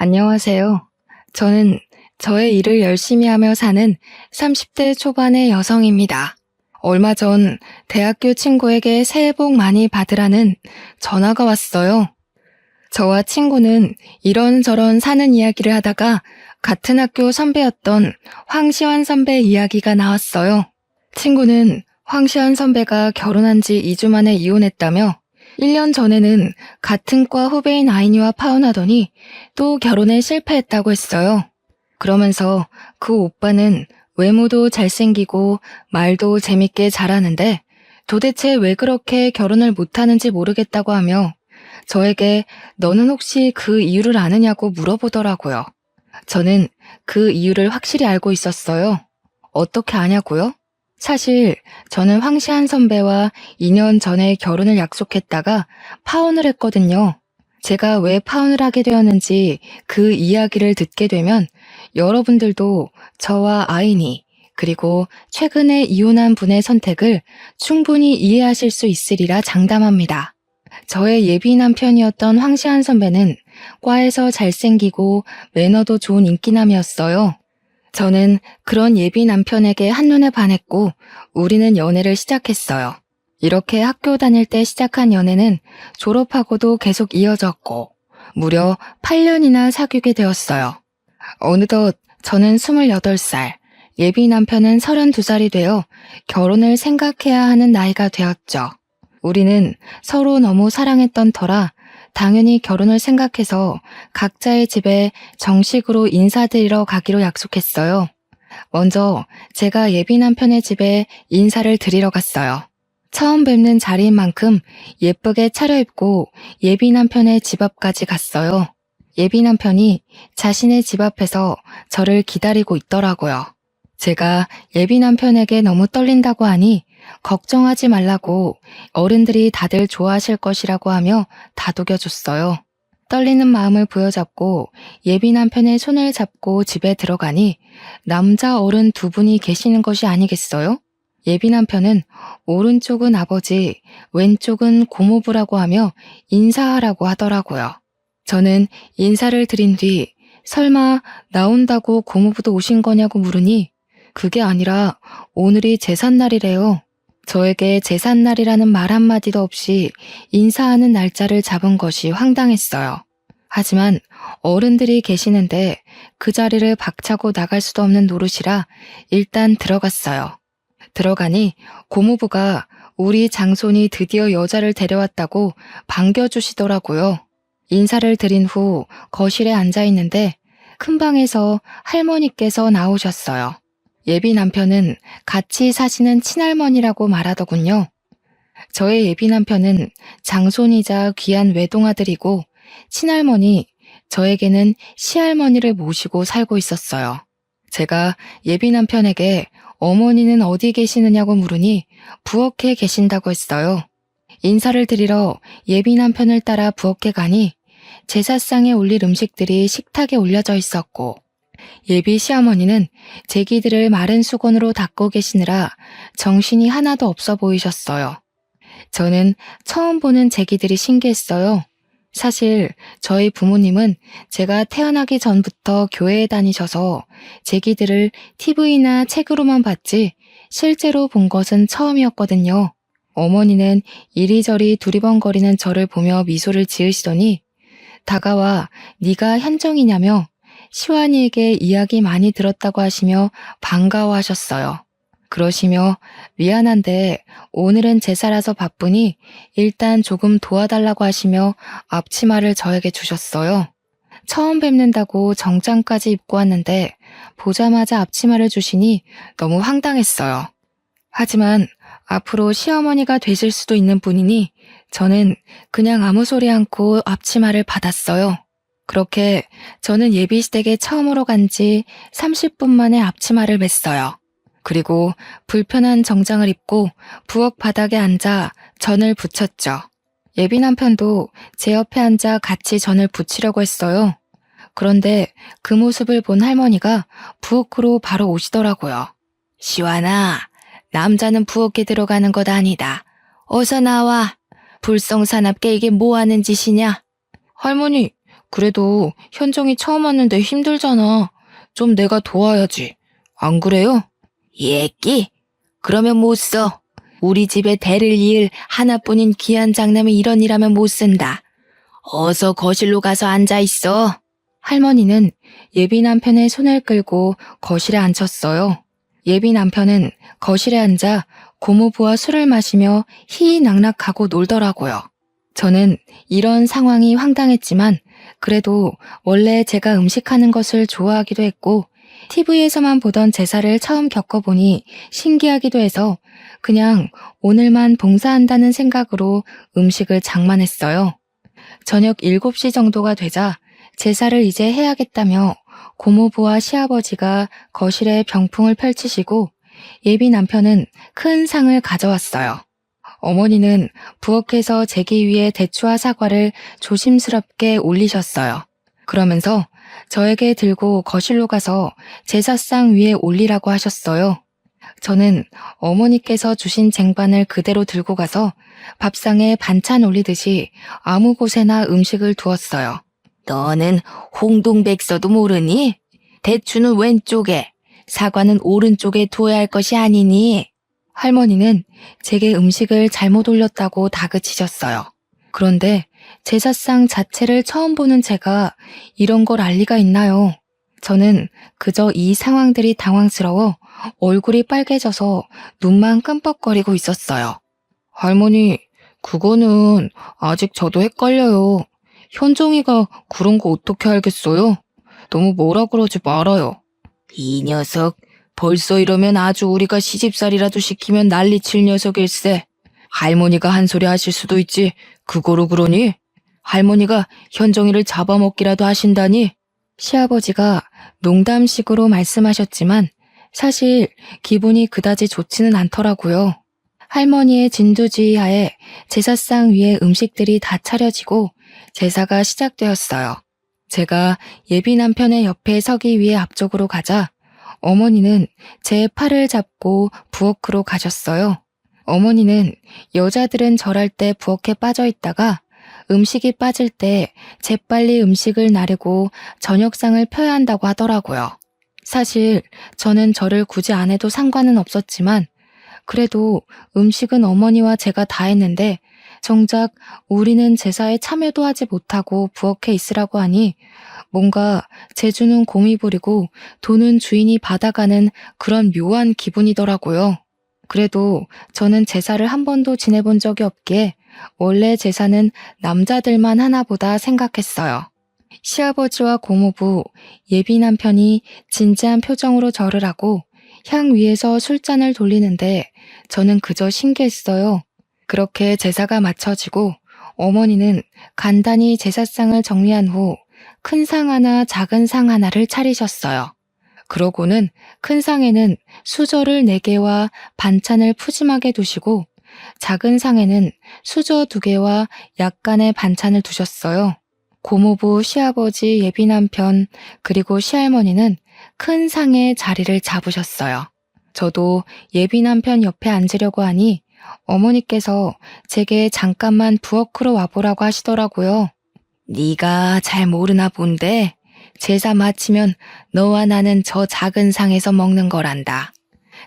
안녕하세요. 저는 저의 일을 열심히 하며 사는 30대 초반의 여성입니다. 얼마 전 대학교 친구에게 새해 복 많이 받으라는 전화가 왔어요. 저와 친구는 이런저런 사는 이야기를 하다가 같은 학교 선배였던 황시환 선배 이야기가 나왔어요. 친구는 황시환 선배가 결혼한 지 2주 만에 이혼했다며 1년 전에는 같은 과 후배인 아이니와 파혼하더니 또 결혼에 실패했다고 했어요. 그러면서 그 오빠는 외모도 잘생기고 말도 재밌게 잘하는데 도대체 왜 그렇게 결혼을 못하는지 모르겠다고 하며 저에게 너는 혹시 그 이유를 아느냐고 물어보더라고요. 저는 그 이유를 확실히 알고 있었어요. 어떻게 아냐고요? 사실 저는 황시한 선배와 2년 전에 결혼을 약속했다가 파혼을 했거든요. 제가 왜 파혼을 하게 되었는지 그 이야기를 듣게 되면 여러분들도 저와 아이니 그리고 최근에 이혼한 분의 선택을 충분히 이해하실 수 있으리라 장담합니다. 저의 예비 남편이었던 황시한 선배는 과에서 잘생기고 매너도 좋은 인기남이었어요. 저는 그런 예비 남편에게 한눈에 반했고 우리는 연애를 시작했어요. 이렇게 학교 다닐 때 시작한 연애는 졸업하고도 계속 이어졌고 무려 8년이나 사귀게 되었어요. 어느덧 저는 28살, 예비 남편은 32살이 되어 결혼을 생각해야 하는 나이가 되었죠. 우리는 서로 너무 사랑했던 터라 당연히 결혼을 생각해서 각자의 집에 정식으로 인사드리러 가기로 약속했어요. 먼저 제가 예비 남편의 집에 인사를 드리러 갔어요. 처음 뵙는 자리인 만큼 예쁘게 차려입고 예비 남편의 집 앞까지 갔어요. 예비 남편이 자신의 집 앞에서 저를 기다리고 있더라고요. 제가 예비 남편에게 너무 떨린다고 하니 걱정하지 말라고 어른들이 다들 좋아하실 것이라고 하며 다독여줬어요. 떨리는 마음을 부여잡고 예비 남편의 손을 잡고 집에 들어가니 남자 어른 두 분이 계시는 것이 아니겠어요? 예비 남편은 오른쪽은 아버지, 왼쪽은 고모부라고 하며 인사하라고 하더라고요. 저는 인사를 드린 뒤 설마 나온다고 고모부도 오신 거냐고 물으니 그게 아니라 오늘이 제삿날이래요. 저에게 제삿날이라는 말 한마디도 없이 인사하는 날짜를 잡은 것이 황당했어요. 하지만 어른들이 계시는데 그 자리를 박차고 나갈 수도 없는 노릇이라 일단 들어갔어요. 들어가니 고모부가 우리 장손이 드디어 여자를 데려왔다고 반겨주시더라고요. 인사를 드린 후 거실에 앉아 있는데 큰 방에서 할머니께서 나오셨어요. 예비 남편은 같이 사시는 친할머니라고 말하더군요. 저의 예비 남편은 장손이자 귀한 외동아들이고 친할머니, 저에게는 시할머니를 모시고 살고 있었어요. 제가 예비 남편에게 어머니는 어디 계시느냐고 물으니 부엌에 계신다고 했어요. 인사를 드리러 예비 남편을 따라 부엌에 가니 제사상에 올릴 음식들이 식탁에 올려져 있었고 예비 시어머니는 제기들을 마른 수건으로 닦고 계시느라 정신이 하나도 없어 보이셨어요. 저는 처음 보는 제기들이 신기했어요. 사실 저희 부모님은 제가 태어나기 전부터 교회에 다니셔서 제기들을 TV나 책으로만 봤지 실제로 본 것은 처음이었거든요. 어머니는 이리저리 두리번거리는 저를 보며 미소를 지으시더니 다가와 네가 현정이냐며 시완이에게 이야기 많이 들었다고 하시며 반가워하셨어요. 그러시며 미안한데 오늘은 제사라서 바쁘니 일단 조금 도와달라고 하시며 앞치마를 저에게 주셨어요. 처음 뵙는다고 정장까지 입고 왔는데 보자마자 앞치마를 주시니 너무 황당했어요. 하지만 앞으로 시어머니가 되실 수도 있는 분이니 저는 그냥 아무 소리 않고 앞치마를 받았어요. 그렇게 저는 예비시댁에 처음으로 간 지 30분 만에 앞치마를 맸어요. 그리고 불편한 정장을 입고 부엌 바닥에 앉아 전을 부쳤죠. 예비 남편도 제 옆에 앉아 같이 전을 부치려고 했어요. 그런데 그 모습을 본 할머니가 부엌으로 바로 오시더라고요. 시완아, 남자는 부엌에 들어가는 것 아니다. 어서 나와. 불성사납게 이게 뭐 하는 짓이냐? 할머니, 그래도 현정이 처음 왔는데 힘들잖아. 좀 내가 도와야지. 안 그래요? 예끼? 그러면 못 써. 우리 집에 대를 이을 하나뿐인 귀한 장남이 이런 일하면 못 쓴다. 어서 거실로 가서 앉아 있어. 할머니는 예비 남편의 손을 끌고 거실에 앉혔어요. 예비 남편은 거실에 앉아 고모부와 술을 마시며 희희낙낙하고 놀더라고요. 저는 이런 상황이 황당했지만 그래도 원래 제가 음식하는 것을 좋아하기도 했고 TV에서만 보던 제사를 처음 겪어보니 신기하기도 해서 그냥 오늘만 봉사한다는 생각으로 음식을 장만했어요. 저녁 7시 정도가 되자 제사를 이제 해야겠다며 고모부와 시아버지가 거실에 병풍을 펼치시고 예비 남편은 큰 상을 가져왔어요. 어머니는 부엌에서 제기 위에 대추와 사과를 조심스럽게 올리셨어요. 그러면서 저에게 들고 거실로 가서 제사상 위에 올리라고 하셨어요. 저는 어머니께서 주신 쟁반을 그대로 들고 가서 밥상에 반찬 올리듯이 아무 곳에나 음식을 두었어요. 너는 홍동백서도 모르니? 대추는 왼쪽에, 사과는 오른쪽에 두어야 할 것이 아니니? 할머니는 제게 음식을 잘못 올렸다고 다그치셨어요. 그런데 제사상 자체를 처음 보는 제가 이런 걸 알 리가 있나요? 저는 그저 이 상황들이 당황스러워 얼굴이 빨개져서 눈만 끔뻑거리고 있었어요. 할머니, 그거는 아직 저도 헷갈려요. 현정이가 그런 거 어떻게 알겠어요? 너무 뭐라 그러지 말아요. 이 녀석, 벌써 이러면 아주 우리가 시집살이라도 시키면 난리칠 녀석일세. 할머니가 한 소리 하실 수도 있지. 그거로 그러니? 할머니가 현정이를 잡아먹기라도 하신다니? 시아버지가 농담식으로 말씀하셨지만 사실 기분이 그다지 좋지는 않더라고요. 할머니의 진두지휘하에 제사상 위에 음식들이 다 차려지고 제사가 시작되었어요. 제가 예비 남편의 옆에 서기 위해 앞쪽으로 가자 어머니는 제 팔을 잡고 부엌으로 가셨어요. 어머니는 여자들은 절할 때 부엌에 빠져 있다가 음식이 빠질 때 재빨리 음식을 나르고 저녁상을 펴야 한다고 하더라고요. 사실 저는 절을 굳이 안 해도 상관은 없었지만 그래도 음식은 어머니와 제가 다 했는데 정작 우리는 제사에 참여도 하지 못하고 부엌에 있으라고 하니 뭔가 재주는 곰이 부리고 돈은 주인이 받아가는 그런 묘한 기분이더라고요. 그래도 저는 제사를 한 번도 지내본 적이 없기에 원래 제사는 남자들만 하나 보다 생각했어요. 시아버지와 고모부, 예비 남편이 진지한 표정으로 절을 하고 향 위에서 술잔을 돌리는데 저는 그저 신기했어요. 그렇게 제사가 마쳐지고 어머니는 간단히 제사상을 정리한 후 큰 상 하나, 작은 상 하나를 차리셨어요. 그러고는 큰 상에는 수저를 4개와 반찬을 푸짐하게 두시고 작은 상에는 수저 2개와 약간의 반찬을 두셨어요. 고모부, 시아버지, 예비 남편, 그리고 시할머니는 큰 상에 자리를 잡으셨어요. 저도 예비 남편 옆에 앉으려고 하니 어머니께서 제게 잠깐만 부엌으로 와보라고 하시더라고요. 네가 잘 모르나 본데 제사 마치면 너와 나는 저 작은 상에서 먹는 거란다.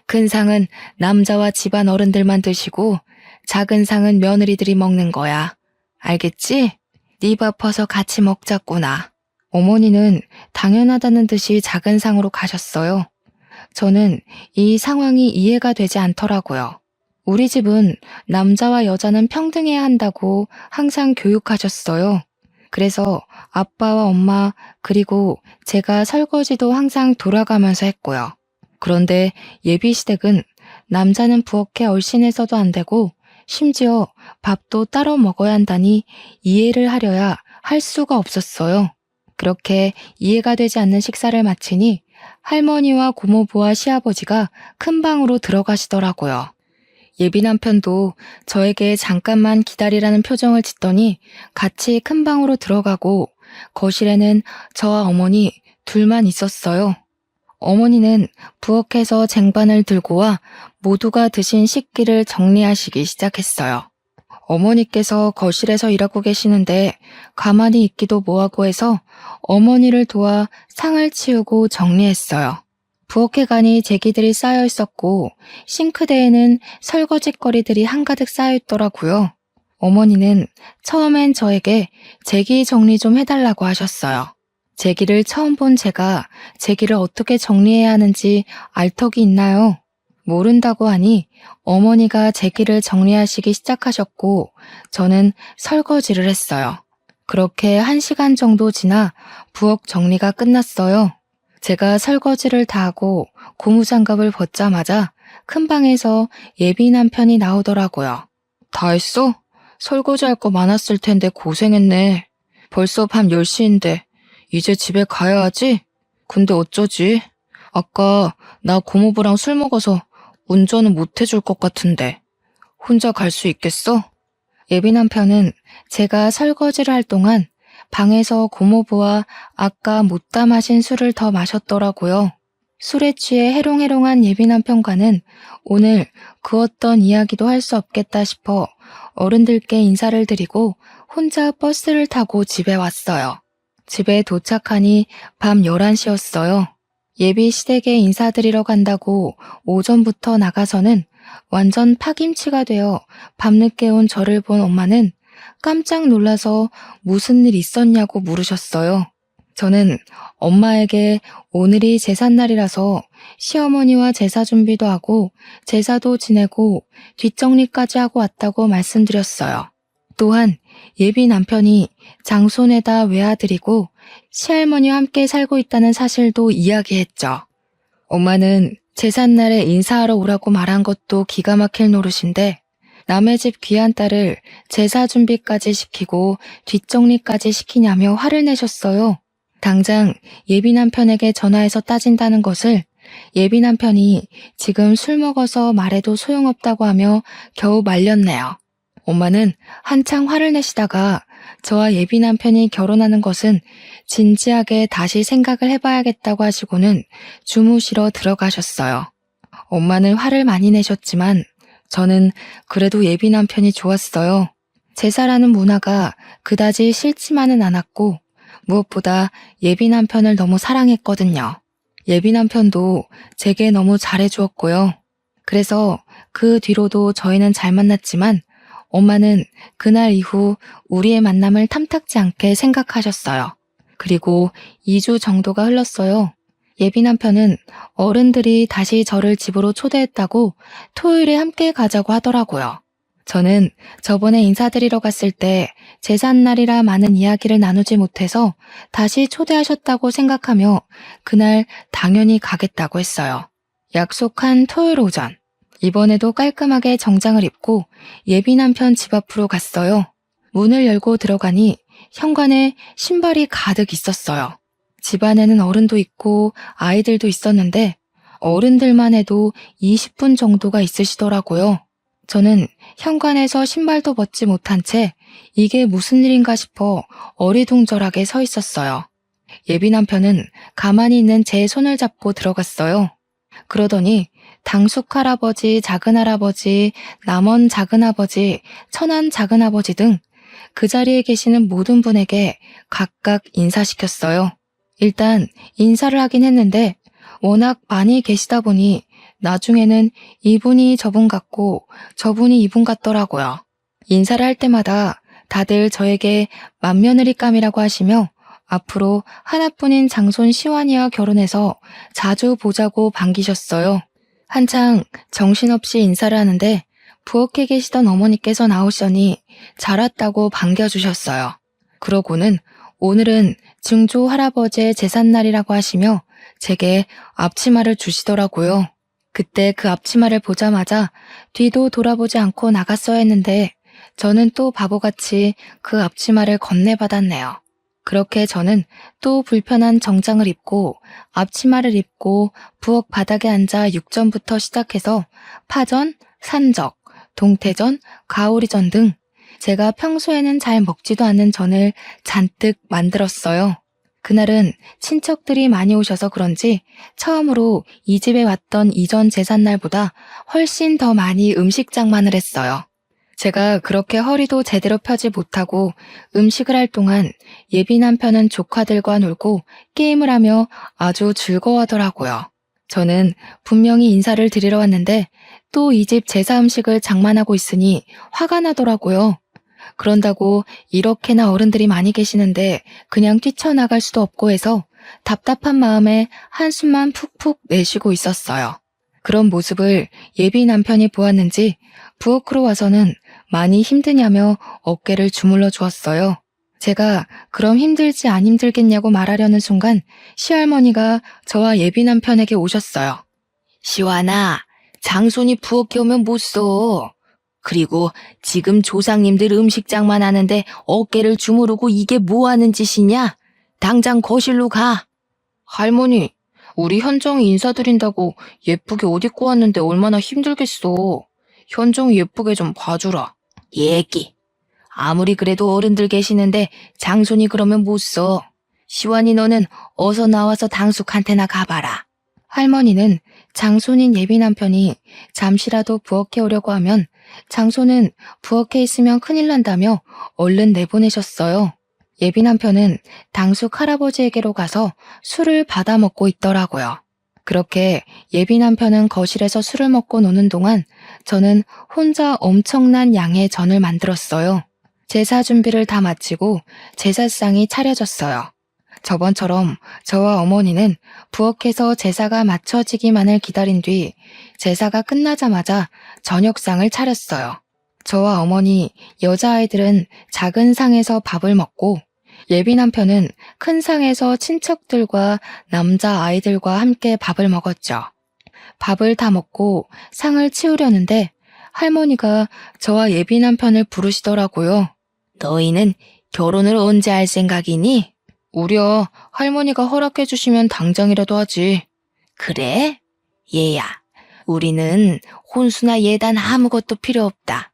큰 상은 남자와 집안 어른들만 드시고 작은 상은 며느리들이 먹는 거야. 알겠지? 네 바빠서 같이 먹자꾸나. 어머니는 당연하다는 듯이 작은 상으로 가셨어요. 저는 이 상황이 이해가 되지 않더라고요. 우리 집은 남자와 여자는 평등해야 한다고 항상 교육하셨어요. 그래서 아빠와 엄마 그리고 제가 설거지도 항상 돌아가면서 했고요. 그런데 예비시댁은 남자는 부엌에 얼씬해서도 안 되고 심지어 밥도 따로 먹어야 한다니 이해를 하려야 할 수가 없었어요. 그렇게 이해가 되지 않는 식사를 마치니 할머니와 고모부와 시아버지가 큰 방으로 들어가시더라고요. 예비 남편도 저에게 잠깐만 기다리라는 표정을 짓더니 같이 큰 방으로 들어가고 거실에는 저와 어머니 둘만 있었어요. 어머니는 부엌에서 쟁반을 들고 와 모두가 드신 식기를 정리하시기 시작했어요. 어머니께서 거실에서 일하고 계시는데 가만히 있기도 뭐하고 해서 어머니를 도와 상을 치우고 정리했어요. 부엌에 가니 제기들이 쌓여 있었고 싱크대에는 설거지거리들이 한가득 쌓여 있더라고요. 어머니는 처음엔 저에게 제기 정리 좀 해달라고 하셨어요. 제기를 처음 본 제가 제기를 어떻게 정리해야 하는지 알 턱이 있나요? 모른다고 하니 어머니가 제기를 정리하시기 시작하셨고 저는 설거지를 했어요. 그렇게 1시간 정도 지나 부엌 정리가 끝났어요. 제가 설거지를 다 하고 고무장갑을 벗자마자 큰 방에서 예비 남편이 나오더라고요. 다 했어? 설거지할 거 많았을 텐데 고생했네. 벌써 밤 10시인데 이제 집에 가야 하지? 근데 어쩌지? 아까 나 고모부랑 술 먹어서 운전은 못 해줄 것 같은데 혼자 갈 수 있겠어? 예비 남편은 제가 설거지를 할 동안 방에서 고모부와 아까 못다 마신 술을 더 마셨더라고요. 술에 취해 해롱해롱한 예비 남편과는 오늘 그 어떤 이야기도 할 수 없겠다 싶어 어른들께 인사를 드리고 혼자 버스를 타고 집에 왔어요. 집에 도착하니 밤 11시였어요. 예비 시댁에 인사드리러 간다고 오전부터 나가서는 완전 파김치가 되어 밤늦게 온 저를 본 엄마는 깜짝 놀라서 무슨 일 있었냐고 물으셨어요. 저는 엄마에게 오늘이 제삿날이라서 시어머니와 제사 준비도 하고 제사도 지내고 뒷정리까지 하고 왔다고 말씀드렸어요. 또한 예비 남편이 장손에다 외아들이고 시할머니와 함께 살고 있다는 사실도 이야기했죠. 엄마는 제삿날에 인사하러 오라고 말한 것도 기가 막힐 노릇인데 남의 집 귀한 딸을 제사 준비까지 시키고 뒷정리까지 시키냐며 화를 내셨어요. 당장 예비 남편에게 전화해서 따진다는 것을 예비 남편이 지금 술 먹어서 말해도 소용없다고 하며 겨우 말렸네요. 엄마는 한창 화를 내시다가 저와 예비 남편이 결혼하는 것은 진지하게 다시 생각을 해봐야겠다고 하시고는 주무시러 들어가셨어요. 엄마는 화를 많이 내셨지만 저는 그래도 예비 남편이 좋았어요. 제사라는 문화가 그다지 싫지만은 않았고 무엇보다 예비 남편을 너무 사랑했거든요. 예비 남편도 제게 너무 잘해주었고요. 그래서 그 뒤로도 저희는 잘 만났지만 엄마는 그날 이후 우리의 만남을 탐탁지 않게 생각하셨어요. 그리고 2주 정도가 흘렀어요. 예비 남편은 어른들이 다시 저를 집으로 초대했다고 토요일에 함께 가자고 하더라고요. 저는 저번에 인사드리러 갔을 때 제삿날이라 많은 이야기를 나누지 못해서 다시 초대하셨다고 생각하며 그날 당연히 가겠다고 했어요. 약속한 토요일 오전. 이번에도 깔끔하게 정장을 입고 예비 남편 집 앞으로 갔어요. 문을 열고 들어가니 현관에 신발이 가득 있었어요. 집 안에는 어른도 있고 아이들도 있었는데 어른들만 해도 20분 정도가 있으시더라고요. 저는 현관에서 신발도 벗지 못한 채 이게 무슨 일인가 싶어 어리둥절하게 서 있었어요. 예비 남편은 가만히 있는 제 손을 잡고 들어갔어요. 그러더니 당숙 할아버지, 작은 할아버지, 남원 작은 아버지, 천안 작은 아버지 등 그 자리에 계시는 모든 분에게 각각 인사시켰어요. 일단 인사를 하긴 했는데 워낙 많이 계시다 보니 나중에는 이분이 저분 같고 저분이 이분 같더라고요. 인사를 할 때마다 다들 저에게 맏며느리감이라고 하시며 앞으로 하나뿐인 장손 시완이와 결혼해서 자주 보자고 반기셨어요. 한창 정신없이 인사를 하는데 부엌에 계시던 어머니께서 나오시더니 잘 왔다고 반겨주셨어요. 그러고는 오늘은 증조 할아버지의 제삿날이라고 하시며 제게 앞치마를 주시더라고요. 그때 그 앞치마를 보자마자 뒤도 돌아보지 않고 나갔어야 했는데 저는 또 바보같이 그 앞치마를 건네받았네요. 그렇게 저는 또 불편한 정장을 입고 앞치마를 입고 부엌 바닥에 앉아 육전부터 시작해서 파전, 산적, 동태전, 가오리전 등 제가 평소에는 잘 먹지도 않는 전을 잔뜩 만들었어요. 그날은 친척들이 많이 오셔서 그런지 처음으로 이 집에 왔던 이전 제삿날보다 훨씬 더 많이 음식 장만을 했어요. 제가 그렇게 허리도 제대로 펴지 못하고 음식을 할 동안 예비 남편은 조카들과 놀고 게임을 하며 아주 즐거워하더라고요. 저는 분명히 인사를 드리러 왔는데 또 이 집 제사 음식을 장만하고 있으니 화가 나더라고요. 그런다고 이렇게나 어른들이 많이 계시는데 그냥 뛰쳐나갈 수도 없고 해서 답답한 마음에 한숨만 푹푹 내쉬고 있었어요. 그런 모습을 예비 남편이 보았는지 부엌으로 와서는 많이 힘드냐며 어깨를 주물러 주었어요. 제가 그럼 힘들지 안 힘들겠냐고 말하려는 순간 시할머니가 저와 예비 남편에게 오셨어요. 시완아, 장손이 부엌에 오면 못 써. 그리고 지금 조상님들 음식장만 하는데 어깨를 주무르고 이게 뭐 하는 짓이냐? 당장 거실로 가. 할머니, 우리 현정이 인사드린다고 예쁘게 옷 입고 왔는데 얼마나 힘들겠어. 현정이 예쁘게 좀 봐주라. 얘기. 아무리 그래도 어른들 계시는데 장손이 그러면 못 써. 시완이 너는 어서 나와서 당숙한테나 가봐라. 할머니는 장손인 예비 남편이 잠시라도 부엌에 오려고 하면 장손은 부엌에 있으면 큰일 난다며 얼른 내보내셨어요. 예비 남편은 당숙 할아버지에게로 가서 술을 받아 먹고 있더라고요. 그렇게 예비 남편은 거실에서 술을 먹고 노는 동안 저는 혼자 엄청난 양의 전을 만들었어요. 제사 준비를 다 마치고 제사상이 차려졌어요. 저번처럼 저와 어머니는 부엌에서 제사가 마쳐지기만을 기다린 뒤 제사가 끝나자마자 저녁상을 차렸어요. 저와 어머니, 여자아이들은 작은 상에서 밥을 먹고 예비 남편은 큰 상에서 친척들과 남자아이들과 함께 밥을 먹었죠. 밥을 다 먹고 상을 치우려는데 할머니가 저와 예비 남편을 부르시더라고요. 너희는 결혼을 언제 할 생각이니? 우려 할머니가 허락해 주시면 당장이라도 하지. 그래? 얘야, 우리는 혼수나 예단 아무것도 필요 없다.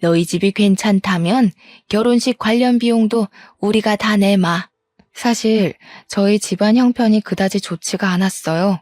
너희 집이 괜찮다면 결혼식 관련 비용도 우리가 다 내마. 사실 저희 집안 형편이 그다지 좋지가 않았어요.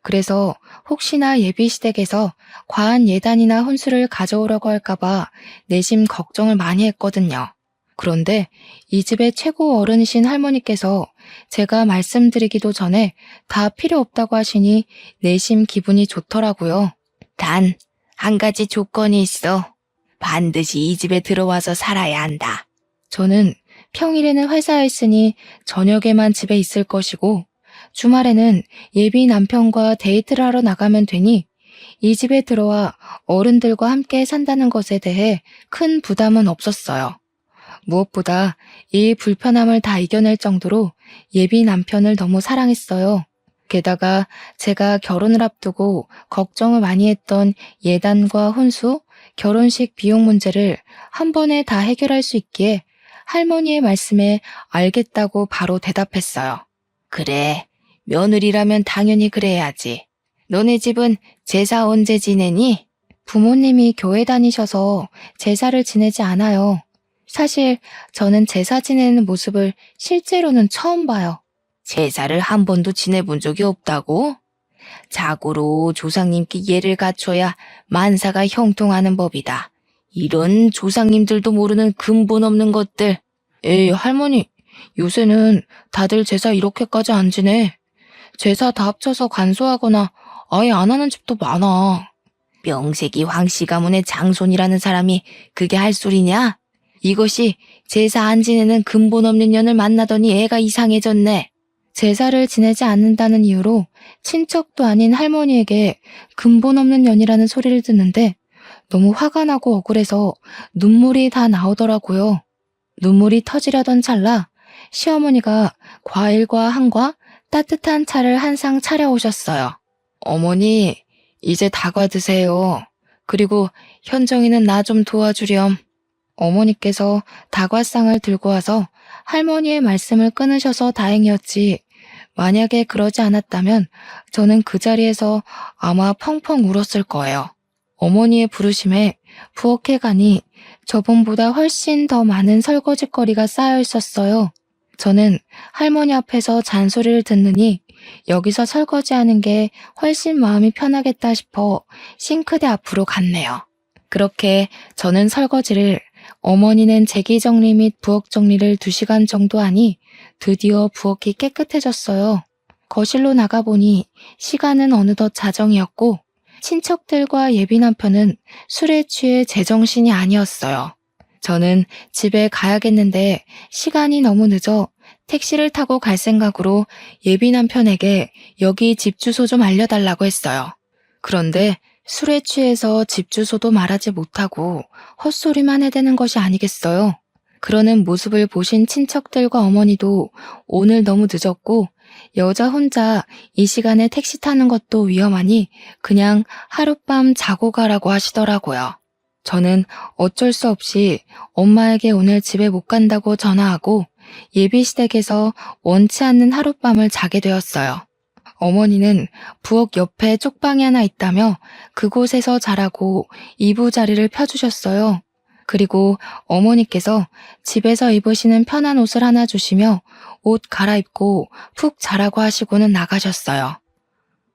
그래서 혹시나 예비시댁에서 과한 예단이나 혼수를 가져오려고 할까봐 내심 걱정을 많이 했거든요. 그런데 이 집의 최고 어른이신 할머니께서 제가 말씀드리기도 전에 다 필요 없다고 하시니 내심 기분이 좋더라고요. 단, 한 가지 조건이 있어. 반드시 이 집에 들어와서 살아야 한다. 저는 평일에는 회사에 있으니 저녁에만 집에 있을 것이고 주말에는 예비 남편과 데이트를 하러 나가면 되니 이 집에 들어와 어른들과 함께 산다는 것에 대해 큰 부담은 없었어요. 무엇보다 이 불편함을 다 이겨낼 정도로 예비 남편을 너무 사랑했어요. 게다가 제가 결혼을 앞두고 걱정을 많이 했던 예단과 혼수, 결혼식 비용 문제를 한 번에 다 해결할 수 있기에 할머니의 말씀에 알겠다고 바로 대답했어요. 그래, 며느리라면 당연히 그래야지. 너네 집은 제사 언제 지내니? 부모님이 교회 다니셔서 제사를 지내지 않아요. 사실 저는 제사 지내는 모습을 실제로는 처음 봐요. 제사를 한 번도 지내본 적이 없다고? 자고로 조상님께 예를 갖춰야 만사가 형통하는 법이다. 이런 조상님들도 모르는 근본 없는 것들. 에이, 할머니, 요새는 다들 제사 이렇게까지 안 지내. 제사 다 합쳐서 간소하거나 아예 안 하는 집도 많아. 명색이 황씨 가문의 장손이라는 사람이 그게 할 소리냐? 이것이 제사 안 지내는 근본 없는 년을 만나더니 애가 이상해졌네. 제사를 지내지 않는다는 이유로 친척도 아닌 할머니에게 근본 없는 년이라는 소리를 듣는데 너무 화가 나고 억울해서 눈물이 다 나오더라고요. 눈물이 터지려던 찰나 시어머니가 과일과 한과 따뜻한 차를 한 상 차려오셨어요. 어머니, 이제 다과 드세요. 그리고 현정이는 나 좀 도와주렴. 어머니께서 다과상을 들고 와서 할머니의 말씀을 끊으셔서 다행이었지. 만약에 그러지 않았다면 저는 그 자리에서 아마 펑펑 울었을 거예요. 어머니의 부르심에 부엌에 가니 저번보다 훨씬 더 많은 설거지거리가 쌓여 있었어요. 저는 할머니 앞에서 잔소리를 듣느니 여기서 설거지하는 게 훨씬 마음이 편하겠다 싶어 싱크대 앞으로 갔네요. 그렇게 저는 설거지를, 어머니는 제기 정리 및 부엌 정리를 2시간 정도 하니 드디어 부엌이 깨끗해졌어요. 거실로 나가보니 시간은 어느덧 자정이었고 친척들과 예비 남편은 술에 취해 제정신이 아니었어요. 저는 집에 가야겠는데 시간이 너무 늦어 택시를 타고 갈 생각으로 예비 남편에게 여기 집 주소 좀 알려달라고 했어요. 그런데 술에 취해서 집 주소도 말하지 못하고 헛소리만 해대는 것이 아니겠어요. 그러는 모습을 보신 친척들과 어머니도 오늘 너무 늦었고 여자 혼자 이 시간에 택시 타는 것도 위험하니 그냥 하룻밤 자고 가라고 하시더라고요. 저는 어쩔 수 없이 엄마에게 오늘 집에 못 간다고 전화하고 예비시댁에서 원치 않는 하룻밤을 자게 되었어요. 어머니는 부엌 옆에 쪽방이 하나 있다며 그곳에서 자라고 이부자리를 펴주셨어요. 그리고 어머니께서 집에서 입으시는 편한 옷을 하나 주시며 옷 갈아입고 푹 자라고 하시고는 나가셨어요.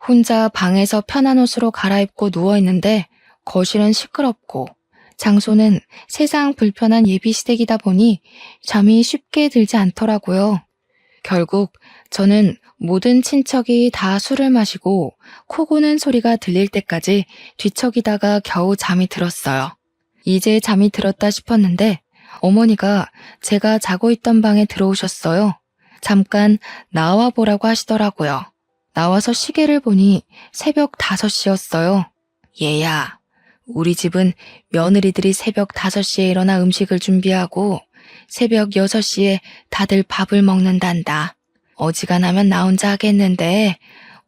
혼자 방에서 편한 옷으로 갈아입고 누워있는데 거실은 시끄럽고 장소는 세상 불편한 예비시댁이다 보니 잠이 쉽게 들지 않더라고요. 결국 저는 모든 친척이 다 술을 마시고 코 고는 소리가 들릴 때까지 뒤척이다가 겨우 잠이 들었어요. 이제 잠이 들었다 싶었는데 어머니가 제가 자고 있던 방에 들어오셨어요. 잠깐 나와 보라고 하시더라고요. 나와서 시계를 보니 새벽 5시였어요. 얘야, 우리 집은 며느리들이 새벽 5시에 일어나 음식을 준비하고 새벽 6시에 다들 밥을 먹는단다. 어지간하면 나 혼자 하겠는데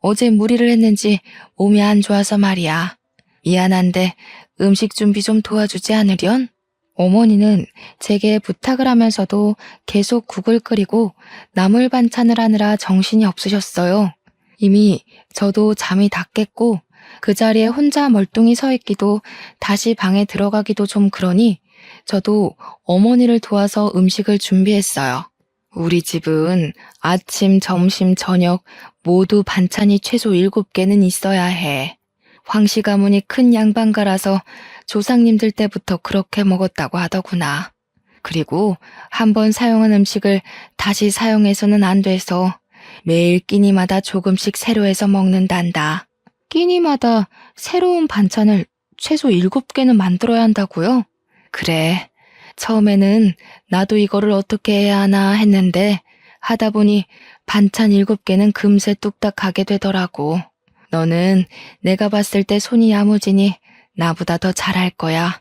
어제 무리를 했는지 몸이 안 좋아서 말이야. 미안한데 음식 준비 좀 도와주지 않으련? 어머니는 제게 부탁을 하면서도 계속 국을 끓이고 나물 반찬을 하느라 정신이 없으셨어요. 이미 저도 잠이 다 깼고 그 자리에 혼자 멀뚱히 서 있기도 다시 방에 들어가기도 좀 그러니 저도 어머니를 도와서 음식을 준비했어요. 우리 집은 아침, 점심, 저녁 모두 반찬이 최소 7개는 있어야 해. 황씨 가문이 큰 양반가라서 조상님들 때부터 그렇게 먹었다고 하더구나. 그리고 한번 사용한 음식을 다시 사용해서는 안 돼서 매일 끼니마다 조금씩 새로 해서 먹는단다. 끼니마다 새로운 반찬을 최소 7개는 만들어야 한다고요? 그래. 처음에는 나도 이거를 어떻게 해야 하나 했는데 하다 보니 반찬 7개는 금세 뚝딱 가게 되더라고. 너는 내가 봤을 때 손이 야무지니 나보다 더 잘할 거야.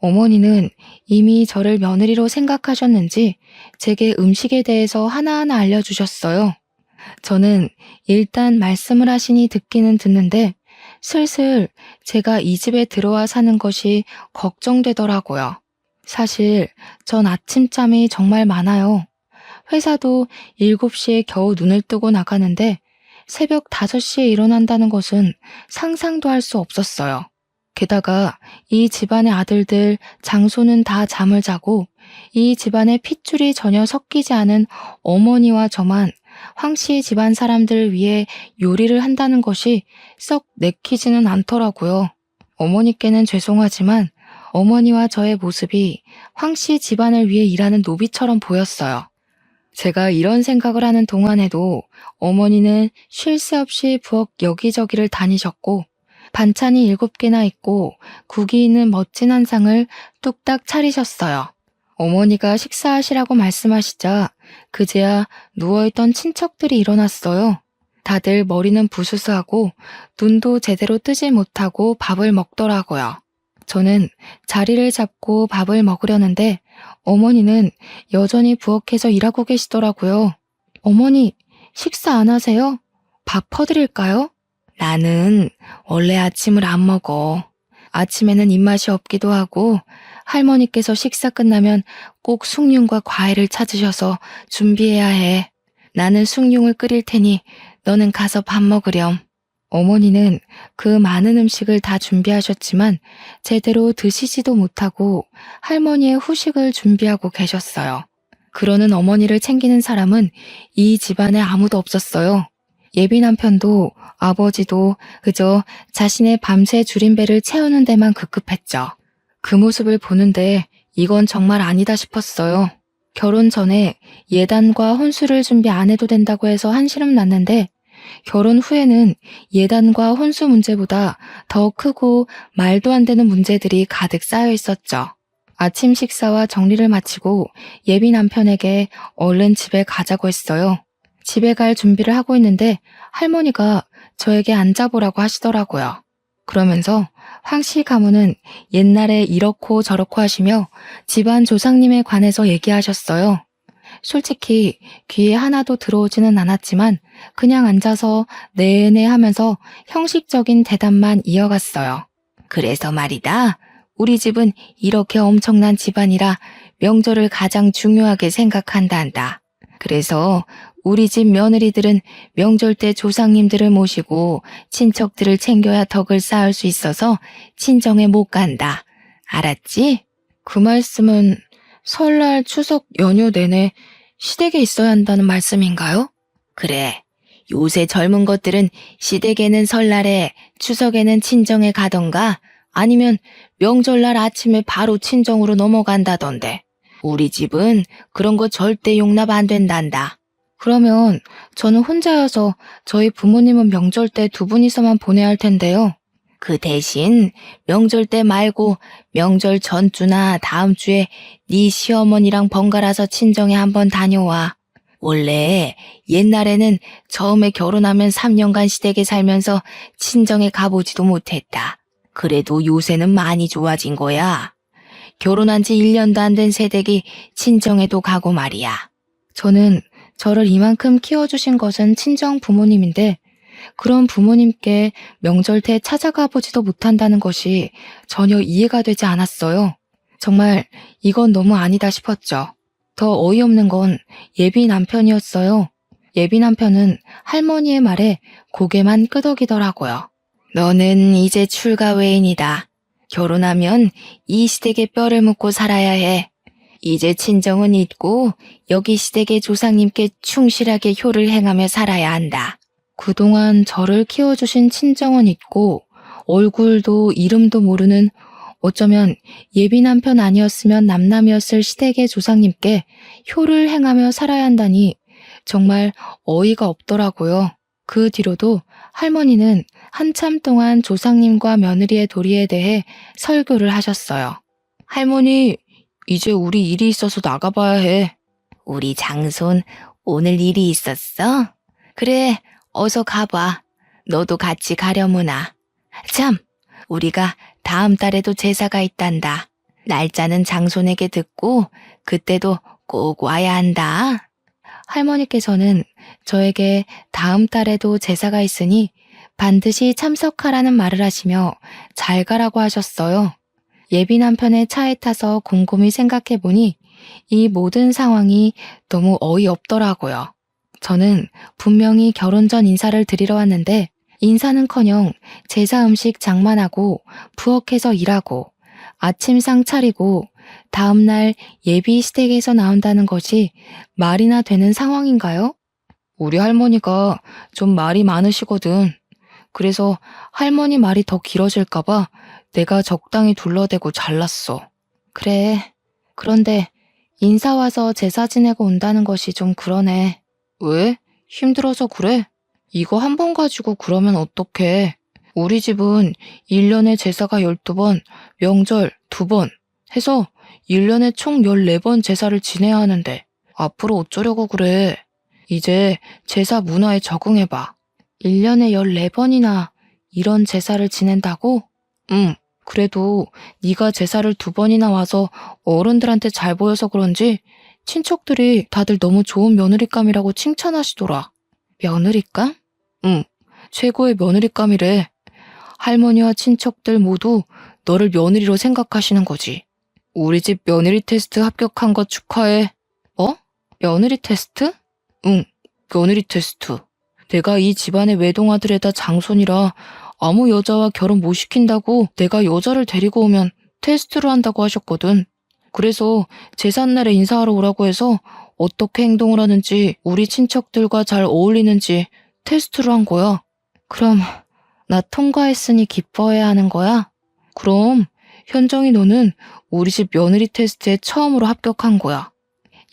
어머니는 이미 저를 며느리로 생각하셨는지 제게 음식에 대해서 하나하나 알려주셨어요. 저는 일단 말씀을 하시니 듣기는 듣는데 슬슬 제가 이 집에 들어와 사는 것이 걱정되더라고요. 사실 전 아침잠이 정말 많아요. 회사도 7시에 겨우 눈을 뜨고 나가는데 새벽 5시에 일어난다는 것은 상상도 할 수 없었어요. 게다가 이 집안의 아들들, 장손은 다 잠을 자고 이 집안의 핏줄이 전혀 섞이지 않은 어머니와 저만 황씨 집안 사람들을 위해 요리를 한다는 것이 썩 내키지는 않더라고요. 어머니께는 죄송하지만 어머니와 저의 모습이 황씨 집안을 위해 일하는 노비처럼 보였어요. 제가 이런 생각을 하는 동안에도 어머니는 쉴 새 없이 부엌 여기저기를 다니셨고 반찬이 7개나 있고 국이 있는 멋진 한상을 뚝딱 차리셨어요. 어머니가 식사하시라고 말씀하시자 그제야 누워있던 친척들이 일어났어요. 다들 머리는 부스스하고 눈도 제대로 뜨지 못하고 밥을 먹더라고요. 저는 자리를 잡고 밥을 먹으려는데 어머니는 여전히 부엌에서 일하고 계시더라고요. 어머니, 식사 안 하세요? 밥 퍼드릴까요? 나는 원래 아침을 안 먹어. 아침에는 입맛이 없기도 하고 할머니께서 식사 끝나면 꼭 숭늉과 과일을 찾으셔서 준비해야 해. 나는 숭늉을 끓일 테니 너는 가서 밥 먹으렴. 어머니는 그 많은 음식을 다 준비하셨지만 제대로 드시지도 못하고 할머니의 후식을 준비하고 계셨어요. 그러는 어머니를 챙기는 사람은 이 집안에 아무도 없었어요. 예비 남편도 아버지도 그저 자신의 밤새 줄인 배를 채우는 데만 급급했죠. 그 모습을 보는데 이건 정말 아니다 싶었어요. 결혼 전에 예단과 혼수를 준비 안 해도 된다고 해서 한시름 났는데 결혼 후에는 예단과 혼수 문제보다 더 크고 말도 안 되는 문제들이 가득 쌓여 있었죠. 아침 식사와 정리를 마치고 예비 남편에게 얼른 집에 가자고 했어요. 집에 갈 준비를 하고 있는데 할머니가 저에게 앉아보라고 하시더라고요. 그러면서 황씨 가문은 옛날에 이렇고 저렇고 하시며 집안 조상님에 관해서 얘기하셨어요. 솔직히 귀에 하나도 들어오지는 않았지만 그냥 앉아서 네네 하면서 형식적인 대답만 이어갔어요. 그래서 말이다. 우리 집은 이렇게 엄청난 집안이라 명절을 가장 중요하게 생각한단다. 그래서 우리 집 며느리들은 명절 때 조상님들을 모시고 친척들을 챙겨야 덕을 쌓을 수 있어서 친정에 못 간다. 알았지? 그 말씀은 설날 추석 연휴 내내 시댁에 있어야 한다는 말씀인가요? 그래. 요새 젊은 것들은 시댁에는 설날에 추석에는 친정에 가던가 아니면 명절날 아침에 바로 친정으로 넘어간다던데. 우리 집은 그런 거 절대 용납 안 된단다. 그러면 저는 혼자여서 저희 부모님은 명절 때 두 분이서만 보내야 할 텐데요. 그 대신 명절 때 말고 명절 전주나 다음 주에 네 시어머니랑 번갈아서 친정에 한번 다녀와. 원래 옛날에는 처음에 결혼하면 3년간 시댁에 살면서 친정에 가보지도 못했다. 그래도 요새는 많이 좋아진 거야. 결혼한 지 1년도 안 된 새댁이 친정에도 가고 말이야. 저는 저를 이만큼 키워주신 것은 친정 부모님인데 그런 부모님께 명절 때 찾아가 보지도 못한다는 것이 전혀 이해가 되지 않았어요. 정말 이건 너무 아니다 싶었죠. 더 어이없는 건 예비 남편이었어요. 예비 남편은 할머니의 말에 고개만 끄덕이더라고요. 너는 이제 출가 외인이다. 결혼하면 이 시댁에 뼈를 묻고 살아야 해. 이제 친정은 잊고 여기 시댁의 조상님께 충실하게 효를 행하며 살아야 한다. 그동안 저를 키워주신 친정은 잊고 얼굴도 이름도 모르는 어쩌면 예비 남편 아니었으면 남남이었을 시댁의 조상님께 효를 행하며 살아야 한다니 정말 어이가 없더라고요. 그 뒤로도 할머니는 한참 동안 조상님과 며느리의 도리에 대해 설교를 하셨어요. 할머니, 이제 우리 일이 있어서 나가봐야 해. 우리 장손 오늘 일이 있었어? 그래, 어서 가봐. 너도 같이 가려무나. 참, 우리가 다음 달에도 제사가 있단다. 날짜는 장손에게 듣고 그때도 꼭 와야 한다. 할머니께서는 저에게 다음 달에도 제사가 있으니 반드시 참석하라는 말을 하시며 잘 가라고 하셨어요. 예비 남편의 차에 타서 곰곰이 생각해보니 이 모든 상황이 너무 어이없더라고요. 저는 분명히 결혼 전 인사를 드리러 왔는데 인사는커녕 제사 음식 장만하고 부엌에서 일하고 아침상 차리고 다음날 예비 시댁에서 나온다는 것이 말이나 되는 상황인가요? 우리 할머니가 좀 말이 많으시거든. 그래서 할머니 말이 더 길어질까봐 내가 적당히 둘러대고 잘랐어. 그래. 그런데 인사 와서 제사 지내고 온다는 것이 좀 그러네. 왜? 힘들어서 그래? 이거 한 번 가지고 그러면 어떡해. 우리 집은 1년에 제사가 12번, 명절 2번 해서 1년에 총 14번 제사를 지내야 하는데 앞으로 어쩌려고 그래. 이제 제사 문화에 적응해봐. 1년에 14번이나 이런 제사를 지낸다고? 응. 그래도 네가 제사를 2번이나 와서 어른들한테 잘 보여서 그런지 친척들이 다들 너무 좋은 며느리감이라고 칭찬하시더라. 며느리감? 응. 최고의 며느리감이래. 할머니와 친척들 모두 너를 며느리로 생각하시는 거지. 우리 집 며느리 테스트 합격한 거 축하해. 어? 며느리 테스트? 응. 며느리 테스트. 내가 이 집안의 외동아들에다 장손이라 아무 여자와 결혼 못 시킨다고 내가 여자를 데리고 오면 테스트를 한다고 하셨거든. 그래서 제삿날에 인사하러 오라고 해서 어떻게 행동을 하는지 우리 친척들과 잘 어울리는지 테스트를 한 거야. 그럼 나 통과했으니 기뻐해야 하는 거야? 그럼 현정이 너는 우리 집 며느리 테스트에 처음으로 합격한 거야.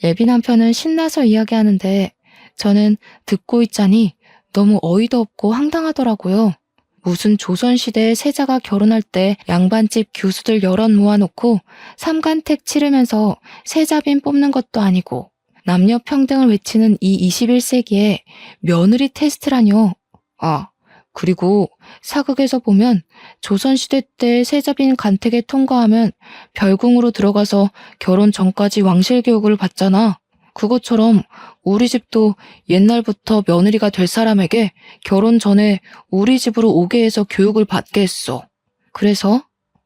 예비 남편은 신나서 이야기하는데 저는 듣고 있자니 너무 어이도 없고 황당하더라고요. 무슨 조선시대에 세자가 결혼할 때 양반집 교수들 여럿 모아놓고 삼간택 치르면서 세자빈 뽑는 것도 아니고 남녀 평등을 외치는 이 21세기에 며느리 테스트라뇨. 아, 그리고 사극에서 보면 조선시대 때 세자빈 간택에 통과하면 별궁으로 들어가서 결혼 전까지 왕실 교육을 받잖아. 그것처럼 우리 집도 옛날부터 며느리가 될 사람에게 결혼 전에 우리 집으로 오게 해서 교육을 받게 했어.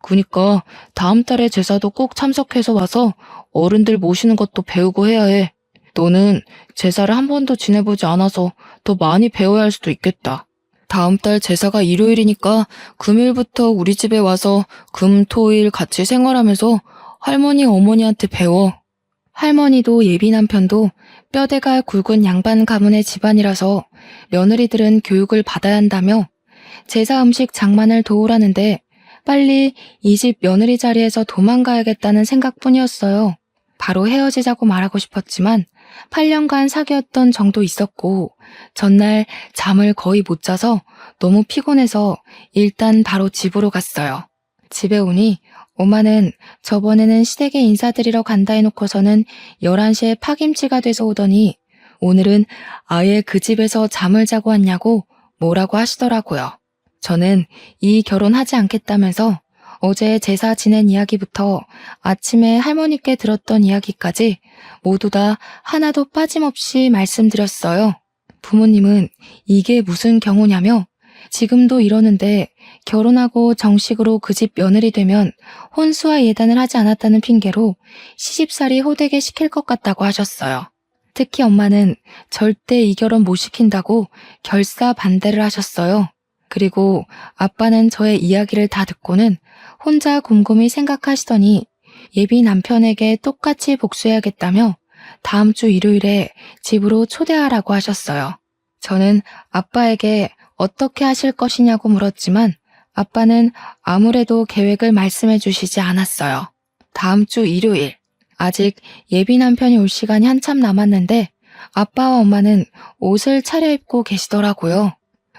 그니까 다음 달에 제사도 꼭 참석해서 와서 어른들 모시는 것도 배우고 해야 해. 너는 제사를 한 번도 지내보지 않아서 더 많이 배워야 할 수도 있겠다. 다음 달 제사가 일요일이니까 금요일부터 우리 집에 와서 금, 토, 일 같이 생활하면서 할머니, 어머니한테 배워. 할머니도 예비 남편도 뼈대가 굵은 양반 가문의 집안이라서 며느리들은 교육을 받아야 한다며 제사 음식 장만을 도우라는데 빨리 이 집 며느리 자리에서 도망가야겠다는 생각뿐이었어요. 바로 헤어지자고 말하고 싶었지만 8년간 사귀었던 정도 있었고 전날 잠을 거의 못 자서 너무 피곤해서 일단 바로 집으로 갔어요. 집에 오니 엄마는 저번에는 시댁에 인사드리러 간다 해놓고서는 11시에 파김치가 돼서 오더니 오늘은 아예 그 집에서 잠을 자고 왔냐고 뭐라고 하시더라고요. 저는 이 결혼하지 않겠다면서 어제 제사 지낸 이야기부터 아침에 할머니께 들었던 이야기까지 모두 다 하나도 빠짐없이 말씀드렸어요. 부모님은 이게 무슨 경우냐며 지금도 이러는데 결혼하고 정식으로 그 집 며느리 되면 혼수와 예단을 하지 않았다는 핑계로 시집살이 호되게 시킬 것 같다고 하셨어요. 특히 엄마는 절대 이 결혼 못 시킨다고 결사 반대를 하셨어요. 그리고 아빠는 저의 이야기를 다 듣고는 혼자 곰곰이 생각하시더니 예비 남편에게 똑같이 복수해야겠다며 다음 주 일요일에 집으로 초대하라고 하셨어요. 저는 아빠에게 어떻게 하실 것이냐고 물었지만 아빠는 아무래도 계획을 말씀해 주시지 않았어요. 다음 주 일요일, 아직 예비 남편이 올 시간이 한참 남았는데 아빠와 엄마는 옷을 차려입고 계시더라고요.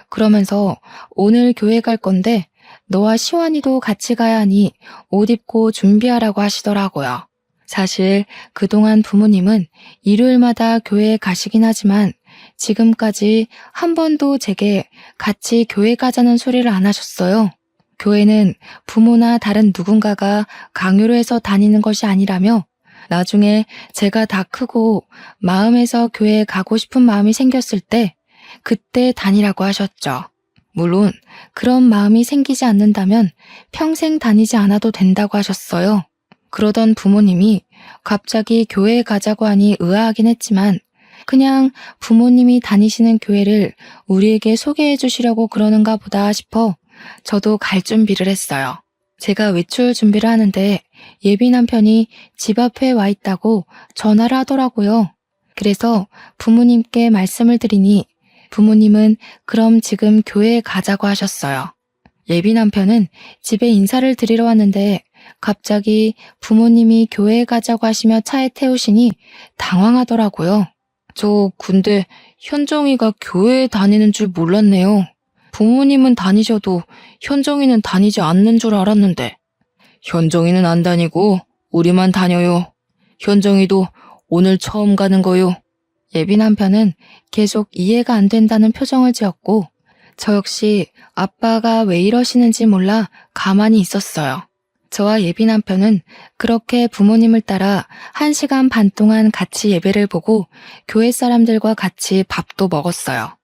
그러면서 오늘 교회 갈 건데 너와 시완이도 같이 가야 하니 옷 입고 준비하라고 하시더라고요. 사실 그동안 부모님은 일요일마다 교회에 가시긴 하지만 지금까지 한 번도 제게 같이 교회 가자는 소리를 안 하셨어요. 교회는 부모나 다른 누군가가 강요를 해서 다니는 것이 아니라며 나중에 제가 다 크고 마음에서 교회에 가고 싶은 마음이 생겼을 때 그때 다니라고 하셨죠. 물론 그런 마음이 생기지 않는다면 평생 다니지 않아도 된다고 하셨어요. 그러던 부모님이 갑자기 교회에 가자고 하니 의아하긴 했지만 그냥 부모님이 다니시는 교회를 우리에게 소개해 주시려고 그러는가 보다 싶어 저도 갈 준비를 했어요. 제가 외출 준비를 하는데 예비 남편이 집 앞에 와 있다고 전화를 하더라고요. 그래서 부모님께 말씀을 드리니 부모님은 그럼 지금 교회에 가자고 하셨어요. 예비 남편은 집에 인사를 드리러 왔는데 갑자기 부모님이 교회에 가자고 하시며 차에 태우시니 당황하더라고요. 근데 현정이가 교회에 다니는 줄 몰랐네요. 부모님은 다니셔도 현정이는 다니지 않는 줄 알았는데. 현정이는 안 다니고 우리만 다녀요. 현정이도 오늘 처음 가는 거요. 예비 남편은 계속 이해가 안 된다는 표정을 지었고 저 역시 아빠가 왜 이러시는지 몰라 가만히 있었어요. 저와 예비 남편은 그렇게 부모님을 따라 1시간 반 동안 같이 예배를 보고 교회 사람들과 같이 밥도 먹었어요.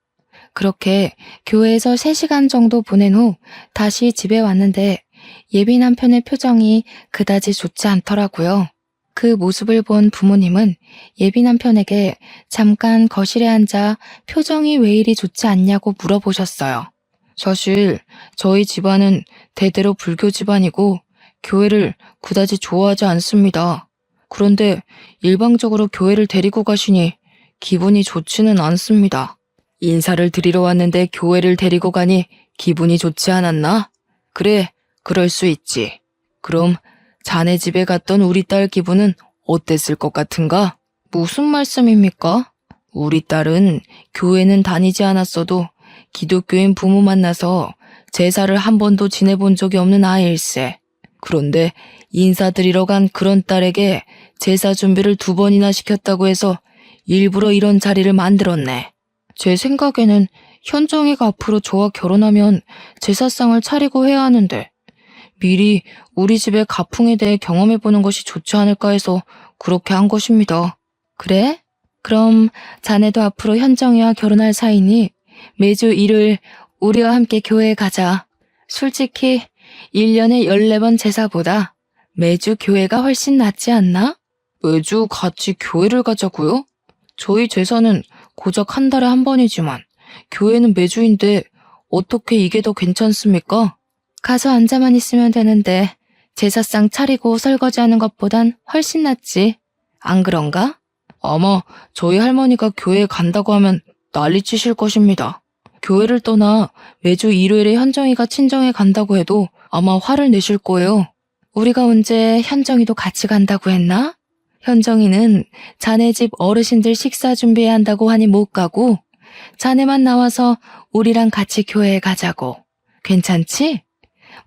그렇게 교회에서 3시간 정도 보낸 후 다시 집에 왔는데 예비 남편의 표정이 그다지 좋지 않더라고요. 그 모습을 본 부모님은 예비 남편에게 잠깐 거실에 앉아 표정이 왜 이리 좋지 않냐고 물어보셨어요. 사실 저희 집안은 대대로 불교 집안이고 교회를 그다지 좋아하지 않습니다. 그런데 일방적으로 교회를 데리고 가시니 기분이 좋지는 않습니다. 인사를 드리러 왔는데 교회를 데리고 가니 기분이 좋지 않았나? 그래, 그럴 수 있지. 그럼 자네 집에 갔던 우리 딸 기분은 어땠을 것 같은가? 무슨 말씀입니까? 우리 딸은 교회는 다니지 않았어도 기독교인 부모 만나서 제사를 한 번도 지내본 적이 없는 아이일세. 그런데 인사드리러 간 그런 딸에게 제사 준비를 2번이나 시켰다고 해서 일부러 이런 자리를 만들었네. 제 생각에는 현정이가 앞으로 저와 결혼하면 제사상을 차리고 해야 하는데 미리 우리 집의 가풍에 대해 경험해보는 것이 좋지 않을까 해서 그렇게 한 것입니다. 그래? 그럼 자네도 앞으로 현정이와 결혼할 사이니 매주 일요일 우리와 함께 교회에 가자. 솔직히 1년에 14번 제사보다 매주 교회가 훨씬 낫지 않나? 매주 같이 교회를 가자고요? 저희 제사는 고작 한 달에 한 번이지만 교회는 매주인데 어떻게 이게 더 괜찮습니까? 가서 앉아만 있으면 되는데 제사상 차리고 설거지하는 것보단 훨씬 낫지. 안 그런가? 아마 저희 할머니가 교회에 간다고 하면 난리치실 것입니다. 교회를 떠나 매주 일요일에 현정이가 친정에 간다고 해도 아마 화를 내실 거예요. 우리가 언제 현정이도 같이 간다고 했나? 현정이는 자네 집 어르신들 식사 준비해야 한다고 하니 못 가고 자네만 나와서 우리랑 같이 교회에 가자고. 괜찮지?